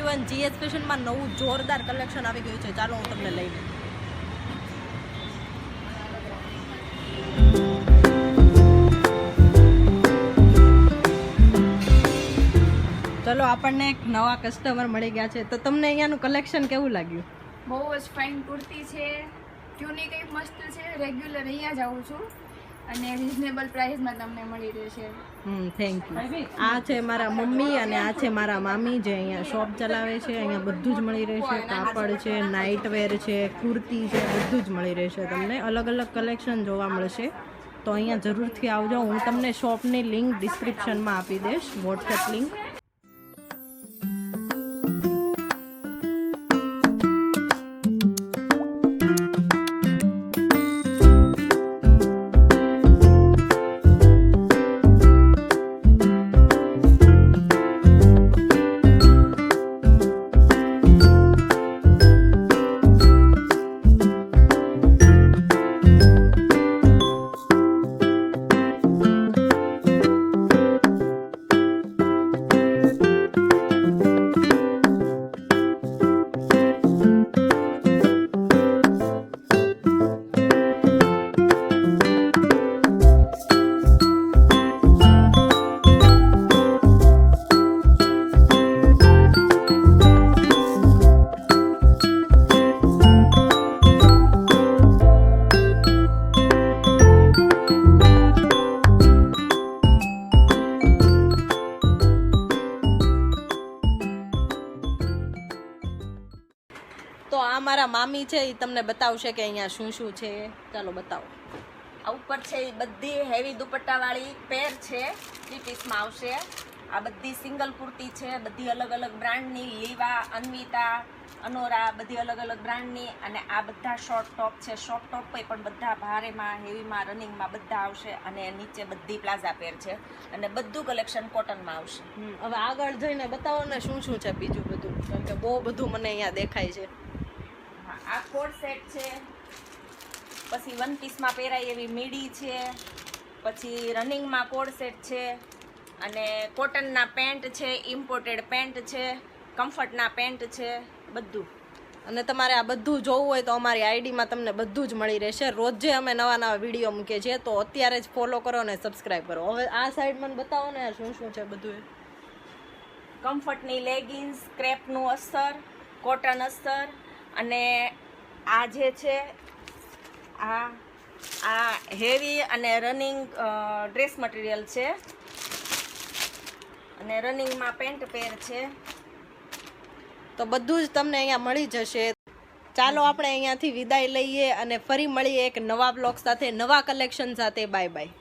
નવજીવન GS ફેશનમાં નવું જોરદાર કલેક્શન આવી ગયું છે. ચાલો હું તમને લઈ લઉં. ચલો આપણને એક નવા કસ્ટમર મળી ગયા છે. તો તમને અહીંયાનું કલેક્શન કેવું લાગ્યું? બહુ જ ફાઇન કુર્તી છે, યુનિક એક મસ્ત છે. રેગ્યુલર અહીંયા જ આવું છું અને રિઝનેબલ પ્રાઇસમાં તમને મળી રહેશે. Thank you. આ છે મારા મમ્મી અને આ છે મારા મામી જે અહીંયા શોપ ચલાવે છે. અહીંયા બધું જ મળી રહેશે. કાપડ છે, નાઇટ વેર છે, કુર્તી છે, બધું જ મળી રહેશે. તમને અલગ અલગ કલેક્શન જોવા મળશે. તો અહીંયા જરૂરથી આવજો. હું તમને શોપની લિંક ડિસ્ક્રિપ્શનમાં આપી દઈશ, વોટ્સએપ લિંક. તો આ મારા મામી છે, એ તમને બતાવશે કે અહીંયા શું શું છે. ચાલો બતાવો. આ ઉપર છે એ બધી હેવી દુપટ્ટાવાળી પેર છે, 3 પીસમાં આવશે. આ બધી સિંગલ કુર્તી છે, બધી અલગ અલગ બ્રાન્ડની, લીવા, અન્વિતા, અનોરા, બધી અલગ અલગ બ્રાન્ડની. અને આ બધા શોર્ટ ટોપ છે. શોર્ટ ટોપ પણ બધા ભારેમાં, હેવીમાં, રનિંગમાં બધા આવશે. અને નીચે બધી પ્લાઝા પેર છે અને બધું કલેક્શન કોટનમાં આવશે. હવે આગળ જઈને બતાવો ને શું શું છે બીજું બધું, કેમ કે બહુ બધું મને અહીંયા દેખાય છે. આ કોટ સેટ છે, પછી 1 પીસમાં પહેરાય એવી મીડી છે, પછી રનિંગમાં કોડ સેટ છે, અને કોટનના પેન્ટ છે, ઇમ્પોર્ટેડ પેન્ટ છે, કમ્ફર્ટના પેન્ટ છે, બધું. અને તમારે આ બધું જોવું હોય તો અમારી આઈડીમાં તમને બધું જ મળી રહેશે. રોજે અમે નવા નવા વિડીયો મૂકીએ છીએ, તો અત્યારે જ ફોલો કરો અને સબસ્ક્રાઈબ કરો. હવે આ સાઈડ મને બતાવો ને શું શું છે બધું. કમ્ફર્ટની લેગિન્સ, ક્રેપનું અસ્તર, કોટન અસ્તર, અને આ જે છે આ હેવી અને રનિંગ ડ્રેસ મટીરિયલ છે, અને રનિંગમાં પેન્ટ પેર છે. તો બધું જ તમને અહીંયા મળી જશે. ચાલો આપણે અહીંયાથી વિદાય લઈએ અને ફરી મળીએ એક નવા બ્લોગ સાથે, નવા કલેક્શન સાથે. Bye bye.